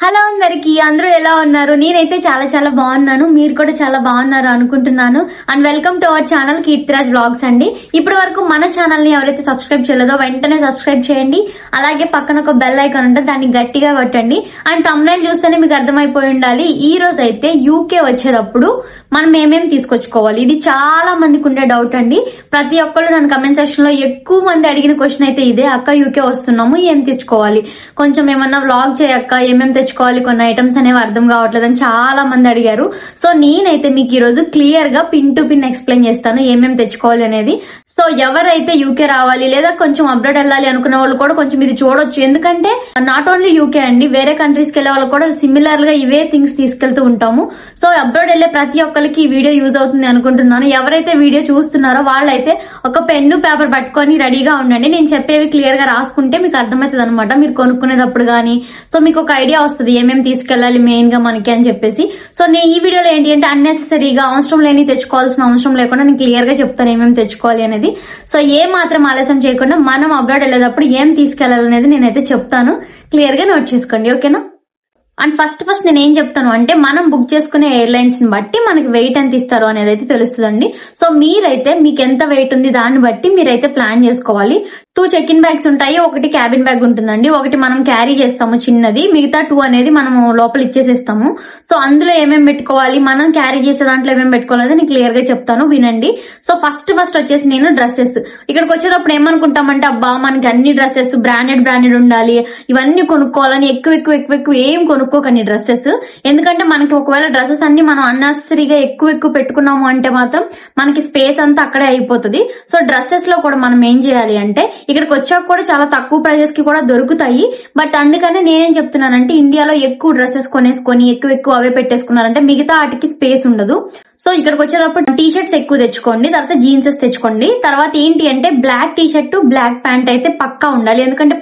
Hello అందరికి, అందరూ ఎలా ఉన్నారు? నేనైతే చాలా చాలా బాగున్నాను. మీరు కూడా చాలా బాగున్నారు అనుకుంటున్నాను. And welcome to our channel Keerthiraj vlogs అండి. ఇప్పటి వరకు మన ఛానల్ ని ఎవరైతే సబ్స్క్రైబ్ చేయలేదో వెంటనే సబ్స్క్రైబ్ చేయండి. అలాగే పక్కన ఒక బెల్ ఐకాన్ ఉంటుంది, దాన్ని గట్టిగా కొట్టండి. అండ్ థంబ్నైల్ చూస్తేనే మీకు అర్థమైపోయి ఉండాలి. ఈ రోజు అయితే యూకే వచ్చేటప్పుడు మనం ఏమేమి తీసుకొచ్చుకోవాలి, ఇది చాలా మందికి ఉండే డౌట్ అండి. ప్రతి ఒక్కళ్ళు నన్ను కమెంట్ సెక్షన్ లో ఎక్కువ మంది అడిగిన క్వశ్చన్ అయితే ఇదే, అక్క యూకే వస్తున్నాము ఏం తెచ్చుకోవాలి, కొంచెం ఏమన్నా వ్లాగ్ చేయక్క, ఏమేమి తెచ్చుకోవాలి, కొన్ని ఐటమ్స్ అనేవి అర్థం కావట్లేదు అని చాలా మంది అడిగారు. సో నేనైతే మీకు ఈ రోజు క్లియర్ గా పిన్ టు పిన్ ఎక్స్ప్లెయిన్ చేస్తాను ఏమేమి తెచ్చుకోవాలి అనేది. సో ఎవరైతే యూకే రావాలి లేదా కొంచెం అబ్రాడ్ వెళ్ళాలి అనుకునే వాళ్ళు కూడా కొంచెం ఇది చూడొచ్చు. ఎందుకంటే నాట్ ఓన్లీ యూకే అండి, వేరే కంట్రీస్ కి వెళ్ళే వాళ్ళు కూడా సిమిలర్ గా ఇవే థింగ్స్ తీసుకెళ్తూ ఉంటాము. సో అబ్రాడ్ వెళ్ళే ప్రతి ఒక్కరికి ఈ వీడియో యూజ్ అవుతుంది అనుకుంటున్నాను. ఎవరైతే వీడియో చూస్తున్నారో వాళ్ళైతే ఒక పెన్ను పేపర్ పట్టుకొని రెడీగా ఉండండి. నేను చెప్పేవి క్లియర్ గా రాసుకుంటే మీకు అర్థమవుతుంది అనమాట, మీరు కొనుక్కునేటప్పుడు గానీ. సో మీకు ఒక ఐడియా వస్తుంది ఏమేమి తీసుకెళ్లాలి మెయిన్ గా మనకి అని చెప్పేసి. సో నేను ఈ వీడియోలో ఏంటి అంటే అన్నెసెసరీగా అవసరం లేని తెచ్చుకోవాల్సిన అవసరం లేకుండా నేను క్లియర్ గా చెప్తాను ఏమేమి తెచ్చుకోవాలి అనేది. సో ఏ మాత్రం ఆలస్యం చేయకుండా మనం అబ్రాడ్ వెళ్ళేటప్పుడు ఏం తీసుకెళ్లాలి అనేది నేనైతే చెప్తాను, క్లియర్ గా నోట్ చేసుకోండి, ఓకేనా? అండ్ ఫస్ట్ నేను ఏం చెప్తాను అంటే మనం బుక్ చేసుకునే ఎయిర్లైన్స్ ని బట్టి మనకి వెయిట్ ఎంత ఇస్తారు అనేది అయితే తెలుస్తుందండి. సో మీరైతే మీకు ఎంత వెయిట్ ఉంది దాన్ని బట్టి మీరైతే ప్లాన్ చేసుకోవాలి. 2 చెక్ ఇన్ బ్యాగ్స్ ఉంటాయి, ఒకటి క్యాబిన్ బ్యాగ్ ఉంటుందండి, ఒకటి మనం క్యారీ చేస్తాము చిన్నది, మిగతా 2 అనేది మనము లోపల ఇచ్చేసేస్తాము. సో అందులో ఏమేమి పెట్టుకోవాలి, మనం క్యారీ చేసే దాంట్లో ఏమేమి పెట్టుకోవాలి నేను క్లియర్ గా చెప్తాను, వినండి. సో ఫస్ట్ వచ్చేసి నేను డ్రెస్సెస్. ఇక్కడికి వచ్చేటప్పుడు ఏమనుకుంటామంటే అబ్బా మనకి అన్ని డ్రెస్సెస్ బ్రాండెడ్ ఉండాలి, ఇవన్నీ కొనుక్కోవాలని ఎక్కువ ఏం కొనుక్కోకండి డ్రెస్సెస్. ఎందుకంటే మనకి ఒకవేళ డ్రెస్సెస్ అన్ని మనం అన్నెసరీగా ఎక్కువ పెట్టుకున్నాము అంటే మాత్రం మనకి స్పేస్ అంతా అక్కడే అయిపోతుంది. సో డ్రెస్సెస్ లో కూడా మనం ఏం చేయాలి అంటే ఇక్కడికి వచ్చాక కూడా చాలా తక్కువ ప్రైజెస్ కి కూడా దొరుకుతాయి. బట్ అందుకనే నేనేం చెప్తున్నానంటే ఇండియాలో ఎక్కువ డ్రెస్సెస్ కొనేసుకొని ఎక్కువ అవే పెట్టేసుకున్నారంటే మిగతా వాటికి స్పేస్ ఉండదు. సో ఇక్కడికి వచ్చేటప్పుడు టీ షర్ట్స్ ఎక్కువ తెచ్చుకోండి, తర్వాత జీన్సెస్ తెచ్చుకోండి. తర్వాత ఏంటి అంటే black T shirt black pant అయితే పక్కా ఉండాలి. ఎందుకంటే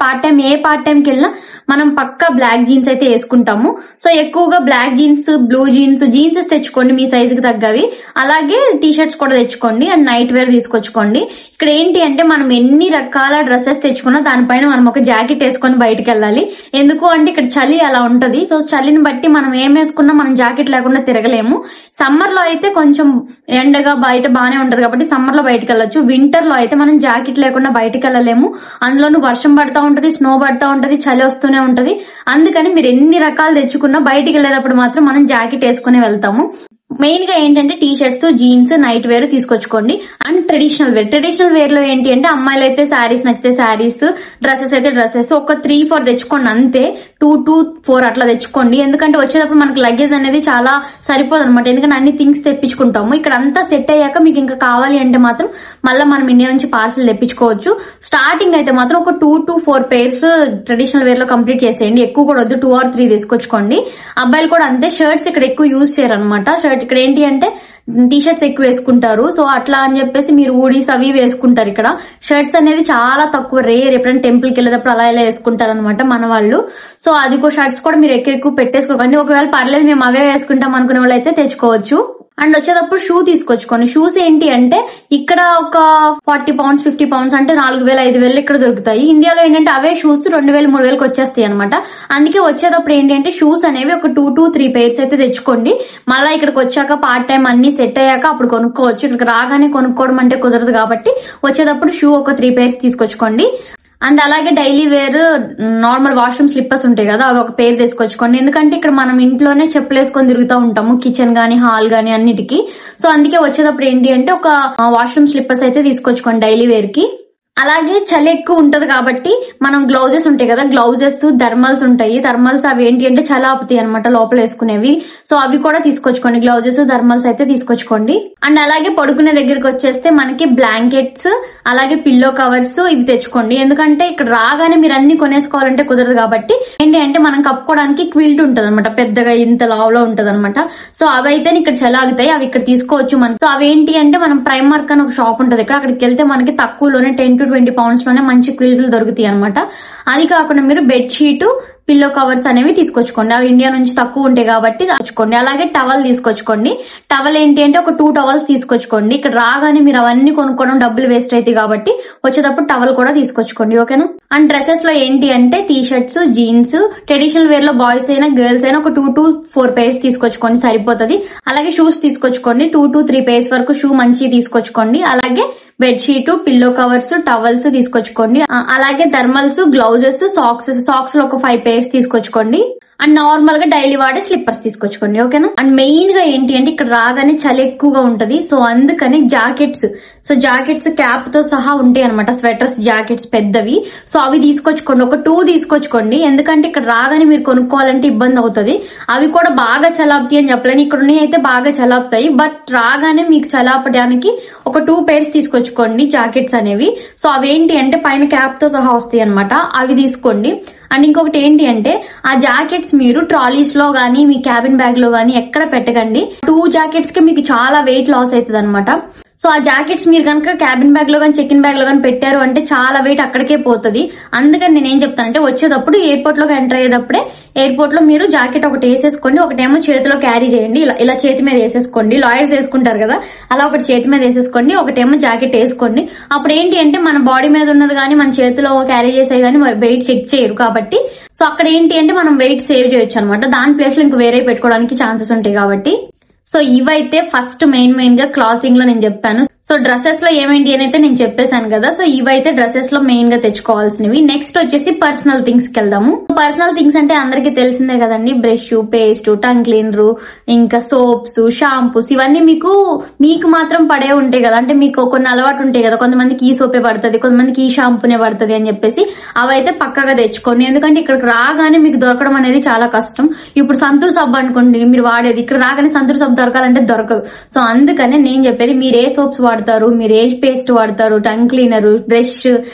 ఏ పార్ట్ టైంకి వెళ్ళినా మనం పక్కా బ్లాక్ జీన్స్ అయితే వేసుకుంటాము. సో ఎక్కువగా బ్లాక్ జీన్స్, బ్లూ జీన్సెస్ తెచ్చుకోండి మీ సైజ్ కి తగ్గవి. అలాగే టీ షర్ట్స్ కూడా తెచ్చుకోండి అండ్ నైట్ వేర్ తీసుకొచ్చుకోండి. ఇక్కడ ఏంటి అంటే మనం ఎన్ని రకాల డ్రెస్సెస్ తెచ్చుకున్నా దానిపైన మనం ఒక జాకెట్ వేసుకొని బయటకు వెళ్ళాలి. ఎందుకు అంటే ఇక్కడ చలి అలా ఉంటది. సో చలిని బట్టి మనం ఏం వేసుకున్నా మనం జాకెట్ లేకుండా తిరగలేము. సమ్మర్ లో అయితే కొంచెం ఎండగా బయట బానే ఉంటది కాబట్టి సమ్మర్ లో బయటకు వెళ్ళొచ్చు. వింటర్ లో అయితే మనం జాకెట్ లేకుండా బయటకు వెళ్ళలేము. అందులోనూ వర్షం పడతా ఉంటది, స్నో పడతా ఉంటది, చలి వస్తూనే ఉంటది. అందుకని మీరు ఎన్ని రకాలు తెచ్చుకున్నా బయటికి వెళ్ళేటప్పుడు మాత్రం మనం జాకెట్ వేసుకుని వెళ్తాము. మెయిన్ గా ఏంటంటే T shirts, jeans, night wear తీసుకొచ్చుకోండి. అండ్ ట్రెడిషనల్ వేర్ లో ఏంటి అంటే అమ్మాయిలు అయితే శారీస్ నచ్చితే శారీస్, డ్రెస్సెస్ అయితే డ్రెస్సెస్ ఒక 3-4 తెచ్చుకోండి అంతే. 2-4 అట్లా తెచ్చుకోండి. ఎందుకంటే వచ్చేటప్పుడు మనకి లగేజ్ అనేది చాలా సరిపోదు అనమాట. ఎందుకంటే అన్ని థింగ్స్ తెప్పించుకుంటాము. ఇక్కడ అంతా సెట్ అయ్యాక మీకు ఇంకా కావాలి అంటే మాత్రం మళ్ళీ మనం ఇండియా నుంచి పార్సల్ తెప్పించుకోవచ్చు. స్టార్టింగ్ అయితే మాత్రం ఒక 2-4 పేర్స్ ట్రెడిషనల్ వేర్ లో కంప్లీట్ చేసేయండి. ఎక్కువ కూడా వద్దు, 2 or 3 తీసుకొచ్చుకోండి. అబ్బాయిలు కూడా అంతే, షర్ట్స్ ఇక్కడ ఎక్కువ యూజ్ చేయరు అనమాట. ఇక్కడ ఏంటి అంటే టీ షర్ట్స్ ఎక్కువ వేసుకుంటారు. సో అట్లా అని చెప్పేసి మీరు ఊడీస్ అవి వేసుకుంటారు. ఇక్కడ షర్ట్స్ అనేది చాలా తక్కువ, రేర్. ఎప్పుడైనా టెంపుల్ కి వెళ్ళేటప్పుడు అలా ఇలా వేసుకుంటారు అనమాట మన వాళ్ళు. సో అది షర్ట్స్ కూడా మీరు ఎక్కువ పెట్టేసుకోకండి. ఒకవేళ పర్లేదు మేము అవే వేసుకుంటాం అనుకునే వాళ్ళు అయితే తెచ్చుకోవచ్చు. అండ్ వచ్చేటప్పుడు షూ తీసుకొచ్చుకోండి. షూస్ ఏంటి అంటే ఇక్కడ ఒక 40 pounds 50 pounds అంటే 4,000-5,000 ఇక్కడ దొరుకుతాయి. ఇండియాలో ఏంటంటే అవే షూస్ 2,000-3,000 వచ్చేస్తాయి అనమాట. అందుకే వచ్చేటప్పుడు ఏంటి అంటే షూస్ అనేవి ఒక 2-3 pairs అయితే తెచ్చుకోండి. మళ్ళీ ఇక్కడికి వచ్చాక పార్ట్ టైం అన్ని సెట్ అయ్యాక అప్పుడు కొనుక్కోవచ్చు. ఇక్కడికి రాగానే కొనుక్కోవడం అంటే కుదరదు కాబట్టి వచ్చేటప్పుడు షూ ఒక 3 pairs తీసుకొచ్చుకోండి. అండ్ అలాగే daily wear normal washroom slippers ఉంటాయి కదా, అవి ఒక పేరు తీసుకొచ్చుకోండి. ఎందుకంటే ఇక్కడ మనం ఇంట్లోనే చెప్పులు వేసుకొని తిరుగుతూ ఉంటాము, కిచెన్ గానీ హాల్ గానీ అన్నిటికీ. సో అందుకే వచ్చేటప్పుడు ఏంటి అంటే ఒక వాష్రూమ్ స్లిప్పర్స్ అయితే తీసుకొచ్చుకోండి డైలీ వేర్ కి. అలాగే చలి ఎక్కువ ఉంటది కాబట్టి మనం గ్లౌజెస్ ఉంటాయి కదా, గ్లౌజెస్, థర్మల్స్ ఉంటాయి. థర్మల్స్ అవి ఏంటి అంటే చలి ఆపుతాయి అనమాట లోపల వేసుకునేవి. సో అవి కూడా తీసుకొచ్చుకోండి, గ్లౌజెస్, థర్మల్స్ అయితే తీసుకొచ్చుకోండి. అండ్ అలాగే పడుకునే దగ్గరికి వచ్చేస్తే మనకి బ్లాంకెట్స్, అలాగే పిల్లో కవర్స్ ఇవి తెచ్చుకోండి. ఎందుకంటే ఇక్కడ రాగానే మీరు అన్ని కొనేసుకోవాలంటే కుదరదు కాబట్టి ఏంటి అంటే మనం కప్పుకోవడానికి క్విల్ట్ ఉంటది అనమాట, పెద్దగా ఇంత లావులో ఉంటది అనమాట. సో అవి అయితే ఇక్కడ చలి ఆగుతాయి, అవి ఇక్కడ తీసుకోవచ్చు మనం. సో అవి ఏంటి అంటే మనం ప్రైమార్క్ అని ఒక షాప్ ఉంటది ఇక్కడ, అక్కడికి వెళ్తే మనకి తక్కువలోనే 10 to 20 pounds లోనే మంచి క్విల్ట్లు దొరుకుతాయి అనమాట. అది కాకుండా మీరు బెడ్షీట్ పిల్లో కవర్స్ అనేవి తీసుకొచ్చుకోండి. అవి ఇండియా నుంచి తక్కువ ఉంటాయి కాబట్టి తెచ్చుకోండి. అలాగే టవల్ తీసుకొచ్చుకోండి. టవల్ ఏంటి అంటే ఒక 2 టవల్స్ తీసుకొచ్చుకోండి. ఇక్కడ రాగానే మీరు అవన్నీ కొనుక్కోవడం డబ్బులు వేస్ట్ అవుతాయి కాబట్టి వచ్చేటప్పుడు టవల్ కూడా తీసుకొచ్చుకోండి, ఓకేనా. అండ్ డ్రెస్సెస్ లో ఏంటి అంటే T shirts, jeans, traditional wear లో బాయ్స్ అయినా గర్ల్స్ అయినా ఒక 2 to 4 pairs తీసుకొచ్చుకోండి, సరిపోతుంది. అలాగే షూస్ తీసుకొచ్చుకోండి, 2 to 3 pairs వరకు షూ మంచి తీసుకొచ్చుకోండి. అలాగే బెడ్షీట్, పిల్లో కవర్స్, టవల్స్ తీసుకొచ్చుకోండి. అలాగే థర్మల్స్, గ్లౌజెస్, సాక్స్ లో ఒక 5 pairs తీసుకొచ్చుకోండి. అండ్ నార్మల్ గా డైలీ వాడే స్లిప్పర్స్ తీసుకొచ్చుకోండి, ఓకేనా. అండ్ మెయిన్ గా ఏంటి అంటే ఇక్కడ రాగానే చలి ఎక్కువగా ఉంటది, సో అందుకని జాకెట్స్ క్యాప్ తో సహా ఉంటాయి అనమాట. స్వెటర్స్, జాకెట్స్ పెద్దవి, సో అవి తీసుకొచ్చుకోండి. ఒక 2 తీసుకొచ్చుకోండి, ఎందుకంటే ఇక్కడ రాగానే మీరు కొనుక్కోవాలంటే ఇబ్బంది అవుతుంది. అవి కూడా బాగా చలాపుతాయి అని చెప్పలేను, ఇక్కడ ఉన్నాయి అయితే బాగా చలాపుతాయి, బట్ రాగానే మీకు చలాపడానికి ఒక 2 pairs తీసుకొచ్చుకోండి జాకెట్స్ అనేవి. సో అవేంటి అంటే పైన క్యాప్ తో సహా వస్తాయి అనమాట, అవి తీసుకోండి. అండ్ ఇంకొకటి ఏంటి అంటే ఆ జాకెట్స్ మీరు ట్రాలీస్ లో గానీ మీ క్యాబిన్ బ్యాగ్ లో గానీ ఎక్కడ పెట్టకండి. 2 జాకెట్స్ కి మీకు చాలా వెయిట్ లాస్ అవుతుంది అనమాట. సో ఆ జాకెట్స్ మీరు కనుక క్యాబిన్ బ్యాగ్ లో కానీ చెకిన్ బ్యాగ్ లో కానీ పెట్టారు అంటే చాలా వెయిట్ అక్కడికే పోతుంది. అందుకని నేను ఏం చెప్తానంటే వచ్చేటప్పుడు ఎయిర్పోర్ట్ లోకి ఎంటర్ అయ్యేటప్పుడే ఎయిర్పోర్ట్ లో మీరు జాకెట్ ఒకటి వేసేసుకోండి, ఒకటేమో చేతిలో క్యారీ చేయండి, ఇలా చేతి మీద వేసేసుకోండి. లాయర్స్ వేసుకుంటారు కదా, అలా ఒకటి చేతి మీద వేసేసుకోండి, ఒకటేమో జాకెట్ వేసుకోండి. అప్పుడు ఏంటి అంటే మన బాడీ మీద ఉన్నది కానీ మన చేతిలో క్యారీ చేసే కానీ వెయిట్ చెక్ చేయరు కాబట్టి, సో అక్కడ ఏంటి అంటే మనం వెయిట్ సేవ్ చేయొచ్చు అనమాట. దాని ప్లేస్ లో ఇంక వేరే పెట్టుకోవడానికి ఛాన్సెస్ ఉంటాయి కాబట్టి. సో ఇవైతే ఫస్ట్ మెయిన్ గా క్లాతింగ్ లో నేను చెప్పాను. సో డ్రెస్సెస్ లో ఏమేంటి అని అయితే నేను చెప్పేశాను కదా, సో ఇవైతే డ్రెస్సెస్ లో మెయిన్ గా తెచ్చుకోవాల్సినవి. నెక్స్ట్ వచ్చేసి పర్సనల్ థింగ్స్ కి వెళ్దాము. పర్సనల్ థింగ్స్ అంటే అందరికి తెలిసిందే కదండి, బ్రష్, పేస్ట్, టంగ్ క్లీనర్, ఇంకా సోప్స్, షాంపూస్, ఇవన్నీ మీకు మాత్రం పడే ఉంటాయి కదా. అంటే మీకు కొన్ని అలవాటు ఉంటాయి కదా, కొంతమందికి ఈ సోపే పడుతుంది, కొంతమందికి ఈ షాంపూనే పడుతుంది అని చెప్పేసి అవైతే పక్కగా తెచ్చుకోండి. ఎందుకంటే ఇక్కడికి రాగానే మీకు దొరకడం అనేది చాలా కష్టం. ఇప్పుడు సంతూర్ సబ్బు అనుకోండి మీరు వాడేది, ఇక్కడ రాగానే సంతూర్ సబ్బు దొరకాలంటే దొరకదు. సో అందుకనే నేను చెప్పేది మీరు ఏ సోప్స్ వాడతారు, మీరు ఏ పేస్ట్ వాడతారు, టంగ్ క్లీనర్, బ్రష్,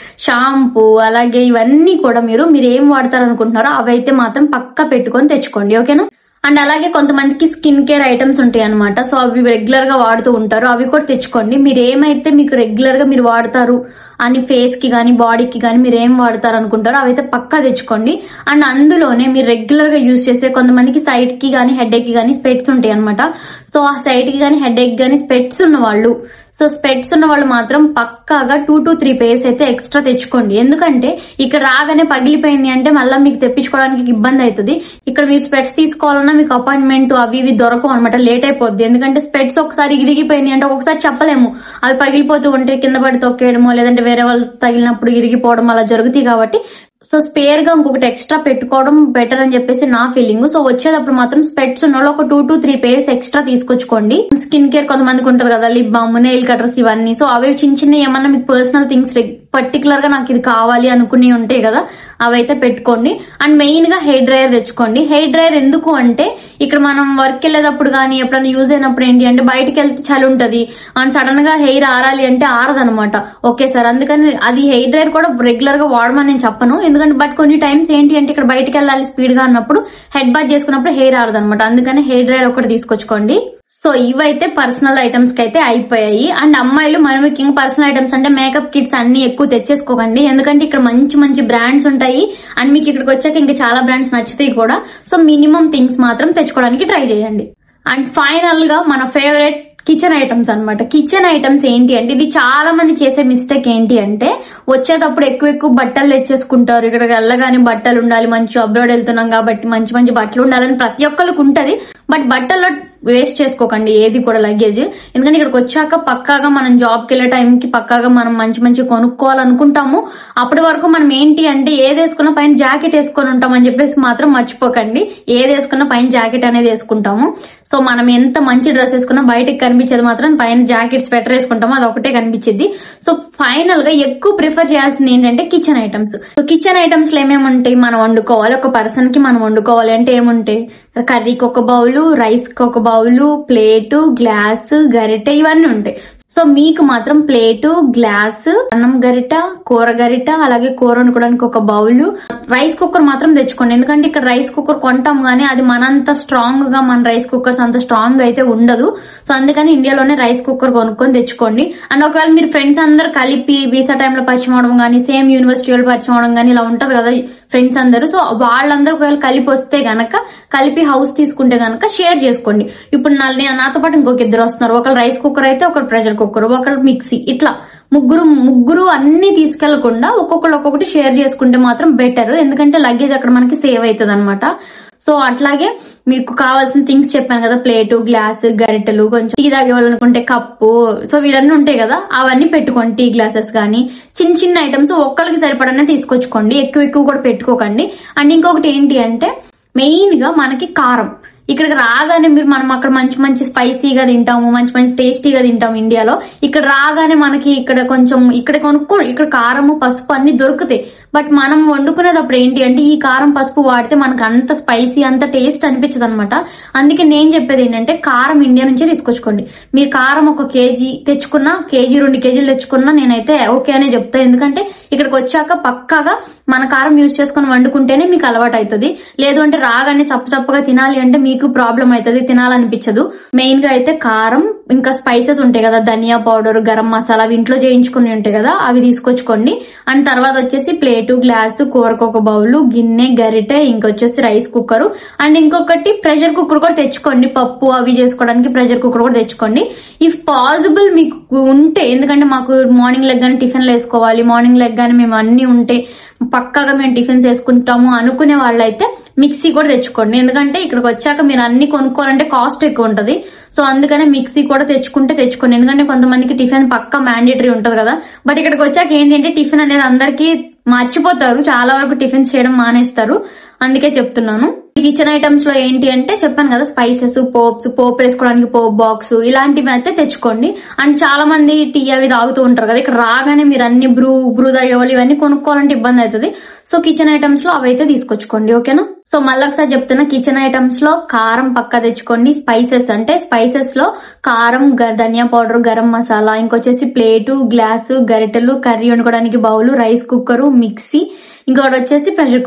షాంపూ, అలాగే ఇవన్నీ కూడా మీరు ఏం వాడతారు అనుకుంటున్నారో అవైతే మాత్రం పక్కా పెట్టుకొని తెచ్చుకోండి, ఓకేనా. అండ్ అలాగే కొంతమందికి స్కిన్ కేర్ ఐటమ్స్ ఉంటాయి అనమాట, సో అవి రెగ్యులర్ గా వాడుతూ ఉంటారు, అవి కూడా తెచ్చుకోండి. మీరు ఏమైతే మీకు రెగ్యులర్ గా మీరు వాడతారు అని ఫేస్ కి గానీ బాడీకి గానీ మీరు ఏం వాడతారు అనుకుంటారో అవైతే పక్కా తెచ్చుకోండి. అండ్ అందులోనే మీరు రెగ్యులర్ గా యూజ్ చేసే కొంతమందికి సైట్ కి గానీ హెడ్ ఏక్ కి గానీ స్పెట్స్ ఉంటాయి అనమాట. సో ఆ సైట్ కి గానీ హెడ్ ఏక్ గానీ స్పెట్స్ ఉన్న వాళ్ళు మాత్రం పక్కాగా 2 to 3 pairs అయితే ఎక్స్ట్రా తెచ్చుకోండి. ఎందుకంటే ఇక్కడ రాగానే పగిలిపోయింది అంటే మళ్ళీ మీకు తెప్పించుకోవడానికి ఇబ్బంది అవుతుంది. ఇక్కడ మీరు స్పెట్స్ తీసుకోవాలన్నా మీకు అపాయింట్మెంట్ అవి ఇవి దొరకవు అనమాట, లేట్ అయిపోద్ది. ఎందుకంటే స్పెట్స్ ఒకసారి ఇరిగిపోయినాయి అంటే ఒకసారి చెప్పలేము, అవి పగిలిపోతూ ఉంటే కింద పడి తొక్కేయడమో లేదంటే వేరే వాళ్ళు తగిలినప్పుడు ఇరిగిపోవడం అలా జరుగుతాయి. కాబట్టి సో స్పేర్ గా ఇంకొకటి ఎక్స్ట్రా పెట్టుకోవడం బెటర్ అని చెప్పేసి నా ఫీలింగ్. సో వచ్చేటప్పుడు మాత్రం స్పెట్స్ ఉన్న వాళ్ళు ఒక 2 to 3 pairs ఎక్స్ట్రా తీసుకొచ్చుకోండి. స్కిన్ కేర్ కొంతమందికి ఉంటుంది కదా, లిప్ బామ్, నెయిల్ కటర్స్, ఇవన్నీ. సో అవి చిన్న ఏమన్నా మీకు పర్సనల్ థింగ్స్ పర్టికులర్ గా నాకు ఇది కావాలి అనుకుని ఉంటాయి కదా, అవైతే పెట్టుకోండి. అండ్ మెయిన్ గా హెయిర్ డ్రైయర్ తెచ్చుకోండి. హెయిర్ డ్రైయర్ ఎందుకు అంటే ఇక్కడ మనం వర్క్ వెళ్ళేటప్పుడు కానీ ఎప్పుడైనా యూజ్ అయినప్పుడు ఏంటి అంటే బయటకు వెళ్తే చలి ఉంటది అండ్ సడన్ గా హెయిర్ ఆరాలి అంటే ఆరదనమాట. ఓకే సార్, అందుకని అది హెయిర్ డ్రైయర్ కూడా రెగ్యులర్ గా వాడమని నేను చెప్పను, ఎందుకంటే బట్ కొన్ని టైమ్స్ ఏంటి అంటే ఇక్కడ బయటకు వెళ్ళాలి స్పీడ్ గా అన్నప్పుడు హెడ్ బాత్ చేసుకున్నప్పుడు హెయిర్ ఆరదనమాట, అందుకని హెయిర్ డ్రైయర్ ఒకటి తీసుకొచ్చుకోండి. సో ఇవైతే పర్సనల్ ఐటమ్స్ కి అయితే అయిపోయాయి. అండ్ అమ్మాయిలు మరి ముఖ్యంగా పర్సనల్ ఐటమ్స్ అంటే మేకప్ కిట్స్ అన్ని ఎక్కువ తెచ్చేసుకోకండి, ఎందుకంటే ఇక్కడ మంచి బ్రాండ్స్ ఉంటాయి అండ్ మీకు ఇక్కడికి వచ్చాక ఇంకా చాలా బ్రాండ్స్ నచ్చుతాయి కూడా. సో మినిమం థింగ్స్ మాత్రం తెచ్చుకోవడానికి ట్రై చేయండి. అండ్ ఫైనల్ గా మన ఫేవరెట్ కిచెన్ ఐటమ్స్ అన్నమాట. కిచెన్ ఐటమ్స్ ఏంటి అంటే ఇది చాలా మంది చేసే మిస్టేక్ ఏంటి అంటే వచ్చేటప్పుడు ఎక్కువ బట్టలు తెచ్చేసుకుంటారు. ఇక్కడికి వెళ్ళగానే బట్టలు ఉండాలి, మంచి అబ్రాడ్ వెళ్తున్నాం కాబట్టి మంచి బట్టలు ఉండాలని ప్రతి ఒక్కరికి ఉంటది. బట్ బట్టల్లో వేస్ట్ చేసుకోకండి ఏది కూడా లగేజ్, ఎందుకంటే ఇక్కడికి వచ్చాక పక్కాగా మనం జాబ్కి వెళ్ళే టైంకి పక్కాగా మనం మంచి కొనుక్కోవాలనుకుంటాము. అప్పటి వరకు మనం ఏంటి అంటే ఏది వేసుకున్నా పైన జాకెట్ వేసుకొని ఉంటాం అని చెప్పేసి మాత్రం మర్చిపోకండి, ఏది వేసుకున్నా పైన జాకెట్ అనేది వేసుకుంటాము. సో మనం ఎంత మంచి డ్రెస్ వేసుకున్నా బయటకు కనిపించేది మాత్రం పైన జాకెట్ స్వెటర్ వేసుకుంటాము, అది ఒకటే కనిపించింది. సో ఫైనల్ గా ఎక్కువ ప్రిఫర్ చేయాల్సింది ఏంటంటే kitchen items. So kitchen items లో ఏమేమి ఉంటాయి మనం వండుకోవాలి, ఒక పర్సన్ కి మనం వండుకోవాలి అంటే ఏముంటాయి, కర్రీకి ఒక బౌలు, రైస్ కి ఒక బౌలు, ప్లేటు, గ్లాస్, గరిటె, ఇవన్నీ ఉంటాయి. సో మీకు మాత్రం ప్లేటు, గ్లాస్, అన్నం గరిట, కూర గరిట, అలాగే కూర వండుకోవడానికి ఒక బౌల్, రైస్ కుక్కర్ మాత్రం తెచ్చుకోండి. ఎందుకంటే ఇక్కడ రైస్ కుక్కర్ కొంటాం గానీ అది మనంత స్ట్రాంగ్ గా మన రైస్ కుక్కర్స్ అంత స్ట్రాంగ్ అయితే ఉండదు. సో అందుకని ఇండియాలోనే రైస్ కుక్కర్ కొనుక్కొని తెచ్చుకోండి. అండ్ ఒకవేళ మీరు ఫ్రెండ్స్ అందరు కలిపి వీసా టైంలో పరిచయం అవడం గానీ, సేమ్ యూనివర్సిటీలో పరిచయం అవడం గానీ ఇలా ఉంటారు కదా ఫ్రెండ్స్ అందరూ. సో వాళ్ళందరూ ఒకవేళ కలిపి వస్తే గనక, కలిపి హౌస్ తీసుకుంటే గనక షేర్ చేసుకోండి. ఇప్పుడు నాతో పాటు ఇంకొక ఇద్దరు వస్తున్నారు. ఒకరు రైస్ కుక్కర్ అయితే ఒకరు ప్రెషర్ కుక్కర్, ఒకరు మిక్సీ, ఇట్లా ముగ్గురు అన్ని తీసుకెళ్లకుండా ఒక్కొక్కటి షేర్ చేసుకుంటే మాత్రం బెటర్. ఎందుకంటే లగేజ్ అక్కడ మనకి సేవ్ అవుతుంది అనమాట. సో అట్లాగే మీకు కావాల్సిన థింగ్స్ చెప్పాను కదా, ప్లేటు, గ్లాస్, గరిటెలు, కొంచెం టీ తాగేవాలనుకుంటే కప్పు, సో వీళ్ళన్నీ ఉంటాయి కదా అవన్నీ పెట్టుకోండి. టీ గ్లాసెస్ కానీ చిన్న ఐటమ్స్ ఒక్కరికి సరిపడనే తీసుకొచ్చుకోండి, ఎక్కువ కూడా పెట్టుకోకండి. అండ్ ఇంకొకటి ఏంటి అంటే మెయిన్ గా మనకి కారం. ఇక్కడికి రాగానే మనం అక్కడ మంచి స్పైసీగా తింటాము, మంచి టేస్టీగా తింటాము ఇండియాలో. ఇక్కడ రాగానే మనకి ఇక్కడ ఇక్కడ కారము, పసుపు అన్ని దొరుకుతాయి. బట్ మనం వండుకునేటప్పుడు ఏంటి అంటే ఈ కారం, పసుపు వాడితే మనకు అంత స్పైసీ, అంత టేస్ట్ అనిపించదు అనమాట. అందుకే నేను చెప్పేది ఏంటంటే కారం ఇండియా నుంచే తీసుకొచ్చుకోండి. మీరు కారం 1 కేజీ తెచ్చుకున్నా, 2 కేజీలు తెచ్చుకున్నా నేనైతే ఓకే అనే చెప్తా. ఎందుకంటే ఇక్కడికి వచ్చాక పక్కాగా మన కారం యూజ్ చేసుకుని వండుకుంటేనే మీకు అలవాటు అవుతుంది. లేదు అంటే రాగానే చప్పగా తినాలి అంటే మీకు ప్రాబ్లం అవుతుంది, తినాలనిపించదు. మెయిన్ గా అయితే కారం, ఇంకా స్పైసెస్ ఉంటాయి కదా, ధనియా పౌడర్, గరం మసాలా, అవి ఇంట్లో చేయించుకుని ఉంటాయి కదా అవి తీసుకొచ్చుకోండి. అండ్ తర్వాత వచ్చేసి ప్లేటు, గ్లాసు, కూరకు ఒక బౌల్, గిన్నె, గరిటె, ఇంకొచ్చేసి రైస్ కుక్కర్. అండ్ ఇంకొకటి ప్రెషర్ కుక్కర్ కూడా తెచ్చుకోండి. పప్పు అవి చేసుకోవడానికి ప్రెషర్ కుక్కర్ కూడా తెచ్చుకోండి ఇఫ్ పాసిబుల్ మీకు ఉంటే. ఎందుకంటే మాకు మార్నింగ్ లెగ్గానే టిఫిన్లు వేసుకోవాలి, మార్నింగ్ లెగ్గానే మేము అన్ని ఉంటే పక్కాగా మేము టిఫిన్స్ వేసుకుంటాము అనుకునే వాళ్ళైతే మిక్సీ కూడా తెచ్చుకోండి. ఎందుకంటే ఇక్కడికి వచ్చాక మీరు అన్ని కొనుక్కోవాలంటే కాస్ట్ ఎక్కువ ఉంటది. సో అందుకనే మిక్సీ కూడా తెచ్చుకోండి. ఎందుకంటే కొంతమందికి టిఫిన్ పక్కా మ్యాండేటరీ ఉంటది కదా. బట్ ఇక్కడికి వచ్చాక ఏంటంటే టిఫిన్ అనేది అందరికీ మర్చిపోతారు, చాలా వరకు టిఫిన్స్ చేయడం మానేస్తారు. అందుకే చెప్తున్నాను. కిచెన్ ఐటమ్స్ లో ఏంటి అంటే చెప్పాను కదా, స్పైసెస్, పోపు వేసుకోవడానికి పోప్ బాక్స్, ఇలాంటివి అయితే తెచ్చుకోండి. అండ్ చాలా మంది టీ అవి తాగుతూ ఉంటారు కదా, ఇక్కడ రాగానే మీరు అన్ని బ్రూ తాగేవాళ్ళు ఇవన్నీ కొనుక్కోవాలంటే ఇబ్బంది అవుతుంది. సో కిచెన్ ఐటమ్స్ లో అవైతే తీసుకొచ్చుకోండి, ఓకేనా. సో మళ్ళీ ఒకసారి చెప్తున్నా, కిచెన్ ఐటమ్స్ లో కారం పక్కా తెచ్చుకోండి. స్పైసెస్ లో కారం, ధనియా పౌడర్, గరం మసాలా, ఇంకొచ్చేసి ప్లేటు, గ్లాసు, గరిటెలు, కర్రీ వండుకోవడానికి బౌల్, రైస్ కుక్కరు, మిక్సీ, ఇంకొకటి వచ్చేసి ప్రెషర్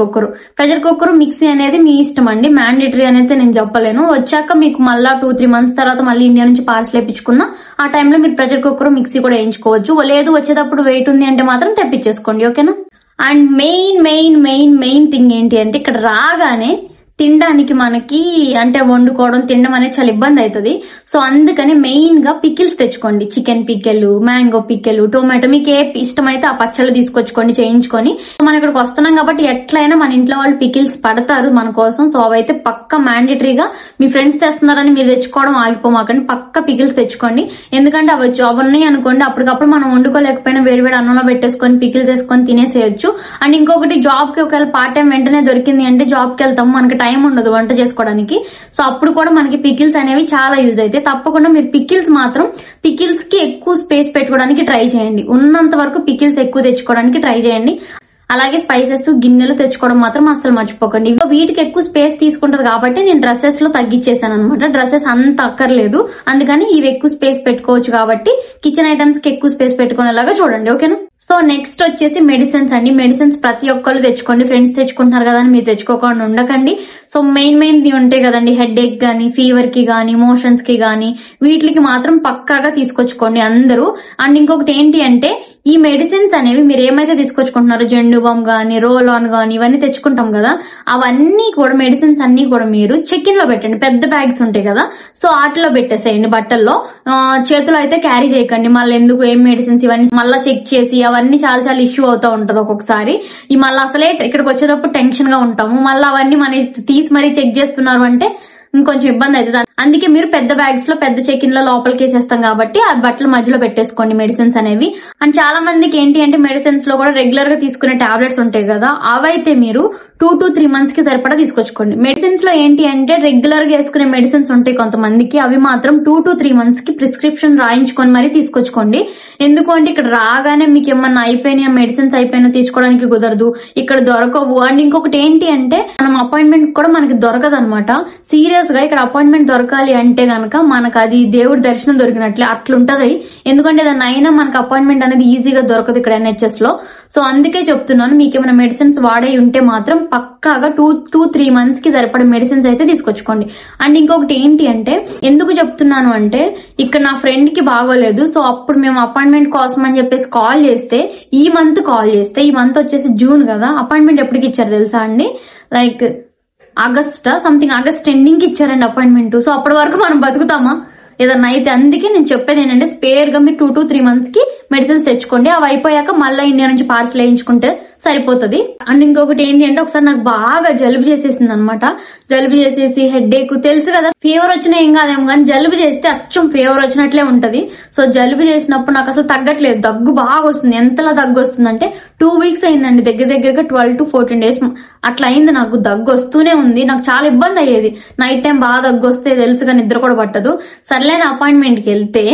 కుక్కర్, మిక్సీ అనేది మీ ఇష్టం అండి, మ్యాండేటరీ అనేది నేను చెప్పలేను. వచ్చాక మీకు మళ్ళా 2-3 మంత్స్ తర్వాత మళ్ళీ ఇండియా నుంచి పార్సల్ వేయించుకున్నా ఆ టైంలో మీరు ప్రెషర్ కుక్కర్, మిక్సీ కూడా వేయించుకోవచ్చు. లేదు వచ్చేటప్పుడు వెయిట్ ఉంది అంటే మాత్రం తెప్పించేసుకోండి, ఓకేనా. అండ్ మెయిన్ థింగ్ ఏంటి అంటే ఇక్కడ రాగానే తినడానికి మనకి అంటే వండుకోవడం, తినడం అనేది చాలా ఇబ్బంది అవుతుంది. సో అందుకని మెయిన్ గా పికిల్స్ తెచ్చుకోండి. చికెన్ పికెలు, మ్యాంగో పికెలు, టొమాటో, మీకు ఏ ఇష్టమైతే ఆ పచ్చళ్ళు తీసుకొచ్చుకోండి, చేయించుకొని. మనం ఇక్కడికి వస్తున్నాం కాబట్టి ఎట్లయినా మన ఇంట్లో వాళ్ళు పికిల్స్ పడతారు మన కోసం. సో అవైతే పక్క మ్యాండేటరీగా మీ ఫ్రెండ్స్ తెస్తున్నారని మీరు తెచ్చుకోవడం ఆగిపోమాకండి, పక్క పికిల్స్ తెచ్చుకోండి. ఎందుకంటే అవన్నీ అనుకోండి అప్పటికప్పుడు మనం వండుకోలేకపోయినా వేడివేడి అన్నంలో పెట్టేసుకొని పికిల్స్ వేసుకొని తినేసేయచ్చు. అండ్ ఇంకొకటి, జాబ్ కి ఒకవేళ పార్ట్ టైం వెంటనే దొరికింది అంటే జాబ్ కి వెళ్తాము, మనకి టైం ఉండదు వంట చేసుకోవడానికి. సో అప్పుడు కూడా మనకి పికిల్స్ అనేవి చాలా యూజ్ అవుతాయి. తప్పకుండా మీరు పికిల్స్ కి ఎక్కువ స్పేస్ పెట్టుకోవడానికి ట్రై చేయండి. ఉన్నంత వరకు పికిల్స్ ఎక్కువ తెచ్చుకోవడానికి ట్రై చేయండి. అలాగే స్పైసెస్, గిన్నెలు తెచ్చుకోవడం మాత్రం అస్సలు మర్చిపోకండి. వీటికి ఎక్కువ స్పేస్ తీసుకుంటారు కాబట్టి నేను డ్రెస్సెస్ లో తగ్గించేసాను అనమాట. డ్రెస్సెస్ అంత అక్కర్లేదు, అందుకని ఇవి ఎక్కువ స్పేస్ పెట్టుకోవచ్చు కాబట్టి కిచెన్ ఐటమ్స్ కి ఎక్కువ స్పేస్ పెట్టుకునేలాగా చూడండి, ఓకేనా. సో నెక్స్ట్ వచ్చేసి మెడిసిన్స్ అండి. మెడిసిన్స్ ప్రతి ఒక్కళ్ళు తెచ్చుకోండి. ఫ్రెండ్స్ తెచ్చుకుంటున్నారు కదా అని మీరు తెచ్చుకోకుండా ఉండకండి. సో మెయిన్ ఉంటాయి కదండి, హెడ్ ఏక్ గానీ, ఫీవర్ కి గానీ, మోషన్స్ కి గానీ, వీటికి మాత్రం పక్కాగా తీసుకొచ్చుకోండి అందరూ. అండ్ ఇంకొకటి ఏంటి అంటే ఈ మెడిసిన్స్ అనేవి మీరు ఏమైతే తీసుకొచ్చుకుంటున్నారో, జెండు బామ్ గానీ, రోల్ ఆన్ గానీ, ఇవన్నీ తెచ్చుకుంటాం కదా, అవన్నీ కూడా మెడిసిన్స్ అన్ని కూడా మీరు చెక్-ఇన్ లో పెట్టండి. పెద్ద బ్యాగ్స్ ఉంటాయి కదా, సో వాటిలో పెట్టేసేయండి, బట్టల్లో. చేతులు అయితే క్యారీ చేయకండి. మళ్ళీ ఎందుకు ఏం మెడిసిన్స్ ఇవన్నీ మళ్ళీ చెక్ చేసి అవన్నీ చాలా ఇష్యూ అవుతూ ఉంటది ఒక్కొక్కసారి. ఈ మళ్ళీ అసలే ఇక్కడికి వచ్చేటప్పుడు టెన్షన్ గా ఉంటాము, మళ్ళీ అవన్నీ మన తీసి మరీ చెక్ చేస్తున్నారు అంటే ఇంకొంచెం ఇబ్బంది అవుతుంది. అందుకే మీరు పెద్ద బ్యాగ్స్ లో, పెద్ద చెక్-ఇన్ లో లోపలికి వేసేస్తాం కాబట్టి ఆ బట్టల మధ్యలో పెట్టేసుకోండి మెడిసిన్స్ అనేవి. అండ్ చాలా మందికి ఏంటి అంటే మెడిసిన్స్ లో కూడా రెగ్యులర్ గా తీసుకునే టాబ్లెట్స్ ఉంటాయి కదా, అవైతే మీరు 2 to 3 months కి సరిపడా తీసుకొచ్చుకోండి. మెడిసిన్స్ లో ఏంటి అంటే రెగ్యులర్ గా వేసుకునే మెడిసిన్స్ ఉంటాయి కొంతమందికి, అవి మాత్రం 2 to 3 months కి ప్రిస్క్రిప్షన్ రాయించుకొని మరీ తీసుకొచ్చుకోండి. ఎందుకు అంటే ఇక్కడ రాగానే మీకు ఏమన్నా అయిపోయినా, మెడిసిన్స్ అయిపోయినా తీసుకోవడానికి కుదరదు, ఇక్కడ దొరకవు. అండ్ ఇంకొకటి ఏంటి అంటే మనం అపాయింట్మెంట్ కూడా మనకి దొరకదు అనమాట. సీరియస్ గా ఇక్కడ అపాయింట్మెంట్ దొరకాలి అంటే గనక మనకు అది దేవుడి దర్శనం దొరికినట్లే అట్లుంటది. ఎందుకంటే ఏదైనా అయినా మనకు అపాయింట్మెంట్ అనేది ఈజీగా దొరకదు ఇక్కడ NHS లో. సో అందుకే చెప్తున్నాను, మీకు ఏమైనా మెడిసిన్స్ వాడే ఉంటే మాత్రం పక్కాగా 2-3 months కి సరిపడే మెడిసిన్స్ అయితే తీసుకొచ్చుకోండి. అండ్ ఇంకొకటి ఏంటి అంటే, ఎందుకు చెప్తున్నాను అంటే, ఇక్కడ నా ఫ్రెండ్ కి బాగోలేదు. సో అప్పుడు మేము అపాయింట్మెంట్ కోసం అని చెప్పేసి కాల్ చేస్తే, ఈ మంత్ వచ్చేసి జూన్ కదా, అపాయింట్మెంట్ ఎప్పటికి ఇచ్చారు తెలుసా అండి? లైక్ ఆగస్ట్ ఎండింగ్ కి ఇచ్చారండి అపాయింట్మెంట్. సో అప్పటి వరకు మనం బతుకుతామా ఏదన్నా అయితే? అందుకే నేను చెప్పేది ఏంటంటే, స్పేర్ గా మీరు 2-3 months కి మెడిసిన్స్ తెచ్చుకోండి. అవి అయిపోయాక మళ్ళీ ఇండియా నుంచి పార్సల్ వేయించుకుంటే సరిపోతుంది. అండ్ ఇంకొకటి ఏంటి అంటే, ఒకసారి నాకు బాగా జలుబు చేసేసింది అనమాట. జలుబు చేసేసి హెడ్ఏక్, తెలుసు కదా, ఫీవర్ వచ్చినా ఏం కాదేమో కానీ జలుబు చేస్తే అచ్చం ఫీవర్ వచ్చినట్లే ఉంటది. సో జలుబు చేసినప్పుడు నాకు అసలు తగ్గట్లేదు, దగ్గు బాగా వస్తుంది. ఎంతలా దగ్గు వస్తుందంటే 2 weeks అయిందండి, దగ్గరగా 12-14 days అట్లా అయింది. నాకు దగ్గు వస్తూనే ఉంది. నాకు చాలా ఇబ్బంది అయ్యేది. నైట్ టైం బాగా దగ్గు వస్తే తెలుసుగా నిద్ర కూడా పట్టదు. సర్లేని అపాయింట్మెంట్ కి వెళ్తే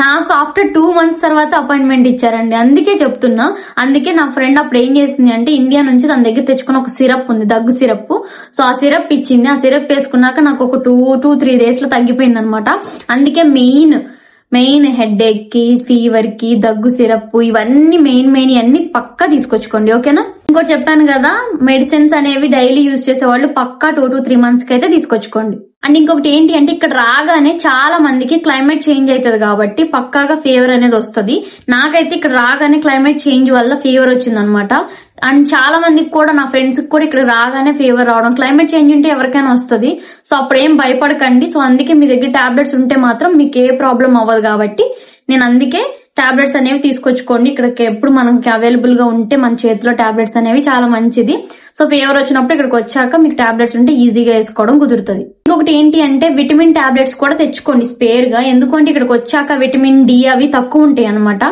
నాకు ఆఫ్టర్ 2 months తర్వాత అపాయింట్మెంట్ ఇచ్చారండి. అందుకే చెప్తున్నా. అందుకే నా ఫ్రెండ్ అప్పుడు ఏం చేసింది అంటే, ఇండియా నుంచి తన దగ్గర తెచ్చుకున్న ఒక సిరప్ ఉంది, దగ్గు సిరప్. సో ఆ సిరప్ ఇచ్చింది. ఆ సిరప్ వేసుకున్నాక నాకు ఒక 2-3 days లో తగ్గిపోయింది అనమాట. అందుకే మెయిన్ హెడ్ఏక్ కి, ఫీవర్ కి, దగ్గు సిరప్, ఇవన్నీ మెయిన్ అన్ని పక్కా తీసుకొచ్చుకోండి. ఓకేనా? ఇంకోటి చెప్పాను కదా, మెడిసిన్స్ అనేవి డైలీ యూజ్ చేసే వాళ్ళు పక్కా 2-3 months కి అయితే తీసుకొచ్చుకోండి. అండ్ ఇంకొకటి ఏంటి అంటే, ఇక్కడ రాగానే చాలా మందికి క్లైమేట్ చేంజ్ అవుతుంది కాబట్టి పక్కాగా ఫీవర్ అనేది వస్తుంది. నాకైతే ఇక్కడ రాగానే క్లైమేట్ చేంజ్ వల్ల ఫీవర్ వచ్చింది అనమాట. అండ్ చాలా మందికి కూడా, నా ఫ్రెండ్స్ కి కూడా ఇక్కడ రాగానే ఫీవర్ రావడం, క్లైమేట్ చేంజ్ ఉంటే ఎవరికైనా వస్తుంది. సో అప్పుడు ఏం భయపడకండి. సో అందుకే మీ దగ్గర టాబ్లెట్స్ ఉంటే మాత్రం మీకు ఏ ప్రాబ్లం అవ్వదు కాబట్టి నేను అందుకే టాబ్లెట్స్ అనేవి తీసుకొచ్చుకోండి. ఇక్కడికి ఎప్పుడు మనకి అవైలబుల్ గా ఉంటే మన చేతిలో టాబ్లెట్స్ అనేవి చాలా మంచిది. సో ఫీవర్ వచ్చినప్పుడు ఇక్కడికి వచ్చాక మీకు టాబ్లెట్స్ ఉంటే ఈజీగా వేసుకోవడం కుదురుతుంది. ఇంకొకటి ఏంటి అంటే, విటమిన్ టాబ్లెట్స్ కూడా తెచ్చుకోండి స్పేర్ గా. ఎందుకంటే ఇక్కడికి వచ్చాక విటమిన్ డి అవి తక్కువ ఉంటాయి అనమాట.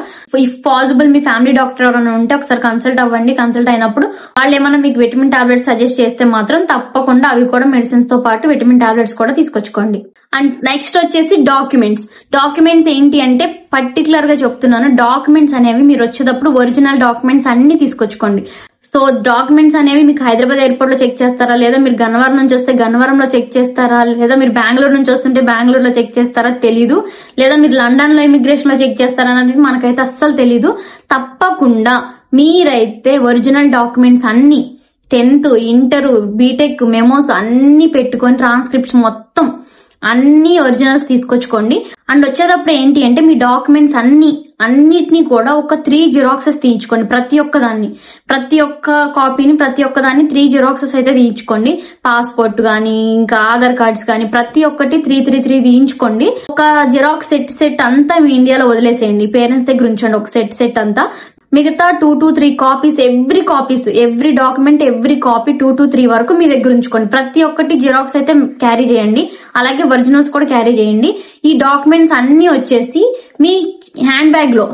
If possible me family doctor ఎవరైనా ఉంటే ఒకసారి కన్సల్ట్ అవ్వండి. కన్సల్ట్ అయినప్పుడు వాళ్ళు ఏమైనా మీకు విటమిన్ టాబ్లెట్స్ సజెస్ట్ చేస్తే మాత్రం తప్పకుండా అవి కూడా మెడిసిన్స్ తో పాటు విటమిన్ టాబ్లెట్స్ కూడా తీసుకొచ్చుకోండి. అండ్ నెక్స్ట్ వచ్చేసి డాక్యుమెంట్స్ ఏంటి అంటే, పర్టికులర్ గా చెప్తున్నాను, డాక్యుమెంట్స్ అనేవి మీరు వచ్చేటప్పుడు ఒరిజినల్ డాక్యుమెంట్స్ అన్ని తీసుకొచ్చుకోండి. సో డాక్యుమెంట్స్ అనేవి మీకు హైదరాబాద్ ఎయిర్పోర్ట్ లో చెక్ చేస్తారా, లేదా మీరు గన్నవరం నుంచి వస్తే గన్నవరంలో చెక్ చేస్తారా, లేదా మీరు బెంగళూరు నుంచి వస్తుంటే బెంగళూరులో చెక్ చేస్తారా తెలీదు, లేదా మీరు లండన్ లో ఇమిగ్రేషన్ లో చెక్ చేస్తారా అనేది మనకైతే అస్సలు తెలీదు. తప్పకుండా మీరైతే ఒరిజినల్ డాక్యుమెంట్స్ అన్ని 10th, ఇంటర్, బీటెక్, మెమోస్ అన్ని పెట్టుకొని, ట్రాన్స్క్రిప్షన్ మొత్తం అన్ని ఒరిజినల్స్ తీసుకొచ్చుకోండి. అండ్ వచ్చేటప్పుడు ఏంటి అంటే, మీ డాక్యుమెంట్స్ అన్నిటినీ కూడా ఒక 3 జిరాక్సెస్ తీయించుకోండి. ప్రతి ఒక్క కాపీని, ప్రతి ఒక్క దాన్ని 3 జిరాక్సెస్ అయితే తీయించుకోండి. పాస్పోర్ట్ గానీ, ఇంకా ఆధార్ కార్డ్స్ గానీ, ప్రతి ఒక్కటి 3 తీయించుకోండి. ఒక జిరాక్స్ సెట్ అంతా మీ ఇండియాలో వదిలేసేయండి, పేరెంట్స్ దగ్గర ఉంచండి. ఒక సెట్ అంతా మిగతా 2-3 copies, every document, every copy 2-3 వరకు మీ దగ్గర ఉంచుకోండి. ప్రతి ఒక్కటి జిరాక్స్ అయితే క్యారీ చేయండి, అలాగే ఒరిజినల్స్ కూడా క్యారీ చేయండి. ఈ డాక్యుమెంట్స్ అన్ని వచ్చేసి మీ హ్యాండ్ బ్యాగ్ లో,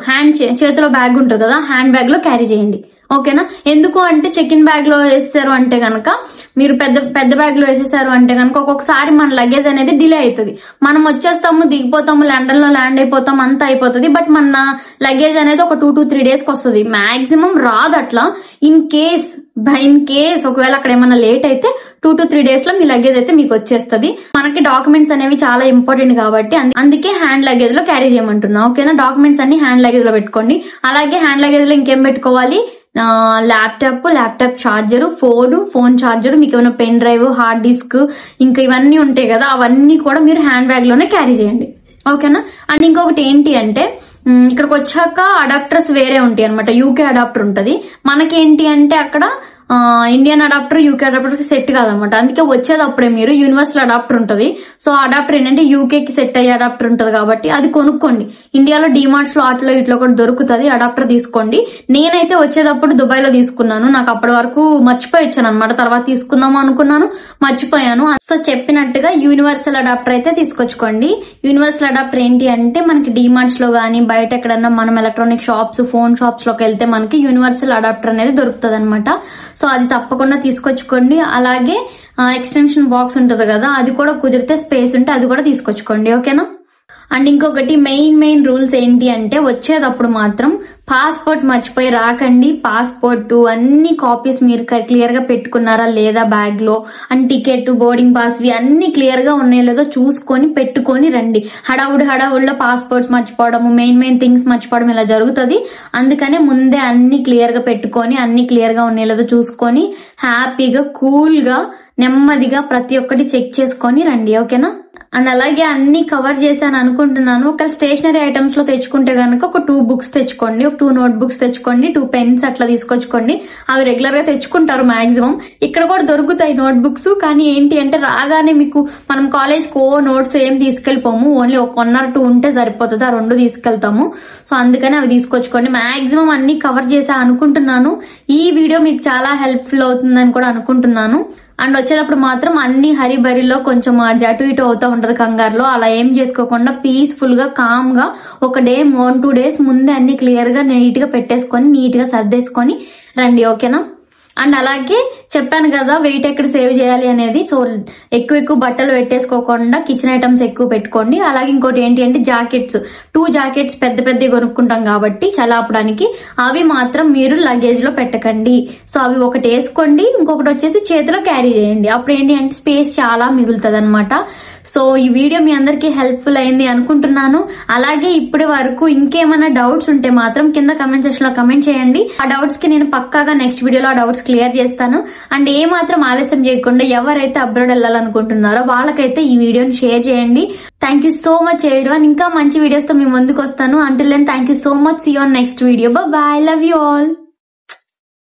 చేతిలో బ్యాగ్ ఉంటుంది కదా, హ్యాండ్ బ్యాగ్ లో క్యారీ చేయండి. ఓకేనా? ఎందుకు అంటే, చెక్ ఇన్ బ్యాగ్ లో వేసేసారు అంటే గనక, మీరు పెద్ద బ్యాగ్ లో వేసేసారు అంటే గనక ఒక్కొక్కసారి మన లగేజ్ అనేది డిలే అవుతుంది. మనం వచ్చేస్తాము, దిగిపోతాము, లండన్ లో ల్యాండ్ అయిపోతాం, అంతా అయిపోతుంది. బట్ మన లగేజ్ అనేది ఒక 2-3 days కి వస్తుంది. మాక్సిమం రాదు అట్లా. ఇన్ కేస్ ఒకవేళ అక్కడ ఏమన్నా లేట్ అయితే 2-3 days లో మీ లగేజ్ అయితే మీకు వచ్చేస్తుంది. మనకి డాక్యుమెంట్స్ అనేవి చాలా ఇంపార్టెంట్ కాబట్టి అందుకే హ్యాండ్ లగేజ్ లో క్యారీ చేయమంటున్నా. ఓకేనా? డాక్యుమెంట్స్ అన్ని హ్యాండ్ లగేజ్ లో పెట్టుకోండి. అలాగే హ్యాండ్ లగేజ్ లో ఇంకేం పెట్టుకోవాలి, ల్యాప్టాప్ ఛార్జర్, ఫోన్ ఛార్జర్, మీకు ఏమైనా పెన్ డ్రైవ్, హార్డ్ డిస్క్, ఇంకా ఇవన్నీ ఉంటాయి కదా, అవన్నీ కూడా మీరు హ్యాండ్ బ్యాగ్ లోనే క్యారీ చేయండి. ఓకేనా? అండ్ ఇంకొకటి ఏంటి అంటే, ఇక్కడికి వచ్చాక అడాప్టర్స్ వేరే ఉంటాయి అనమాట. యూకే అడాప్టర్ ఉంటది. మనకేంటి అంటే అక్కడ ఇండియన్ అడాప్టర్ యూకే అడాప్టర్ కి సెట్ కాదనమాట. అందుకే వచ్చేటప్పుడే మీరు యూనివర్సల్ అడాప్టర్ ఉంటది. సో అడాప్టర్ ఏంటంటే యూకే కి సెట్ అయ్యే అడాప్టర్ ఉంటది కాబట్టి అది కొనుక్కోండి. ఇండియాలో డిమార్ట్స్ లో అట్లో ఇట్లో కూడా దొరుకుతుంది, అడాప్టర్ తీసుకోండి. నేనైతే వచ్చేటప్పుడు దుబాయ్ లో తీసుకున్నాను. నాకు అప్పటి వరకు మర్చిపోయి వచ్చాను అనమాట. తర్వాత తీసుకుందాము అనుకున్నాను, మర్చిపోయాను. సో చెప్పినట్టుగా యూనివర్సల్ అడాప్టర్ అయితే తీసుకొచ్చుకోండి. యూనివర్సల్ అడాప్టర్ ఏంటి అంటే, మనకి డిమార్ట్స్ లో గానీ, బయట ఎక్కడన్నా మనం ఎలక్ట్రానిక్ షాప్స్, ఫోన్ షాప్స్ లోకి వెళ్తే మనకి యూనివర్సల్ అడాప్టర్ అనేది దొరుకుతుంది అనమాట. సో అది తప్పకుండా తీసుకొచ్చుకోండి. అలాగే ఎక్స్టెన్షన్ బాక్స్ ఉంటుంది కదా, అది కూడా కుదిరితే స్పేస్ ఉంటే అది కూడా తీసుకొచ్చుకోండి. ఓకేనా? అండ్ ఇంకొకటి మెయిన్ రూల్స్ ఏంటి అంటే వచ్చేటప్పుడు మాత్రం పాస్పోర్ట్ మర్చిపోయి రాకండి. పాస్పోర్ట్ అన్ని కాపీస్ మీరు క్లియర్ గా పెట్టుకున్నారా లేదా బ్యాగ్ లో, అండ్ టికెట్, బోర్డింగ్ పాస్ అన్ని క్లియర్ గా ఉన్నాయో లేదో చూసుకొని పెట్టుకొని రండి. హడావుడిలో పాస్పోర్ట్స్ మర్చిపోవడం, మెయిన్ థింగ్స్ మర్చిపోవడం ఇలా జరుగుతుంది. అందుకనే ముందే అన్ని క్లియర్ గా పెట్టుకొని అన్ని క్లియర్ గా ఉన్నాయో లేదో చూసుకొని హ్యాపీగా కూల్ గా నెమ్మదిగా ప్రతి ఒక్కటి చెక్ చేసుకొని రండి. ఓకేనా? అండ్ అలాగే అన్ని కవర్ చేశాను అనుకుంటున్నాను. ఒక స్టేషనరీ ఐటమ్స్ లో తెచ్చుకుంటే గనుక ఒక 2 బుక్స్ తెచ్చుకోండి, ఒక 2 నోట్ బుక్స్ తెచ్చుకోండి, 2 పెన్స్ అట్లా తీసుకొచ్చుకోండి. అవి రెగ్యులర్ గా తెచ్చుకుంటారు మాక్సిమం. ఇక్కడ కూడా దొరుకుతాయి నోట్ బుక్స్. కానీ ఏంటి అంటే రాగానే మీకు మనం కాలేజ్ కో నోట్స్ ఏం తీసుకెళ్లిపోము, ఓన్లీ ఒక 1 or 2 ఉంటే సరిపోతుంది. ఆ 2 తీసుకెళ్తాము. సో అందుకని అవి తీసుకొచ్చుకోండి. మాక్సిమం అన్ని కవర్ చేసా అనుకుంటున్నాను. ఈ వీడియో మీకు చాలా హెల్ప్ఫుల్ అవుతుందని కూడా అనుకుంటున్నాను. అండ్ వచ్చేటప్పుడు మాత్రం అన్ని హరిబరిలో కొంచెం అటు ఇటు అవుతా ఉంటది కంగారులో. అలా ఏం చేసుకోకుండా పీస్ఫుల్ గా కామ్ గా ఒక డే 1-2 days ముందే అన్ని క్లియర్ గా నీట్ గా పెట్టేసుకొని నీట్ గా సర్దేసుకొని రండి. ఓకేనా? అండ్ అలాగే చెప్పాను కదా వెయిట్ ఎక్కడ సేవ్ చేయాలి అనేది. సో ఎక్కువ బట్టలు పెట్టేసుకోకుండా కిచెన్ ఐటమ్స్ ఎక్కువ పెట్టుకోండి. అలాగే ఇంకోటి ఏంటి అంటే జాకెట్స్, 2 జాకెట్స్ పెద్ద కొనుక్కుంటాం కాబట్టి చలాపడానికి, అవి మాత్రం మీరు లగేజ్ లో పెట్టకండి. సో అవి ఒకటి వేసుకోండి, ఇంకొకటి వచ్చేసి చేతిలో క్యారీ చేయండి. అప్పుడు ఏంటి అంటే స్పేస్ చాలా మిగులుతుంది అనమాట. సో ఈ వీడియో మీ అందరికి హెల్ప్ఫుల్ అయింది అనుకుంటున్నాను. అలాగే ఇప్పటి వరకు ఇంకేమైనా డౌట్స్ ఉంటే మాత్రం కింద కమెంట్ సెక్షన్ లో కమెంట్ చేయండి. ఆ డౌట్స్ కి నేను పక్కాగా నెక్స్ట్ వీడియోలో ఆ డౌట్స్ క్లియర్ చేస్తాను. అండ్ ఏ మాత్రం ఆలస్యం చేయకుండా ఎవరైతే అబ్రాడ్ వెళ్ళాలనుకుంటున్నారో వాళ్ళకైతే ఈ వీడియోని షేర్ చేయండి. Thank you so much everyone. ఇంకా మంచి వీడియోస్ తో మీ ముందుకు వస్తాను. Until then thank you so much. See you on next video. Bye bye. Love you all.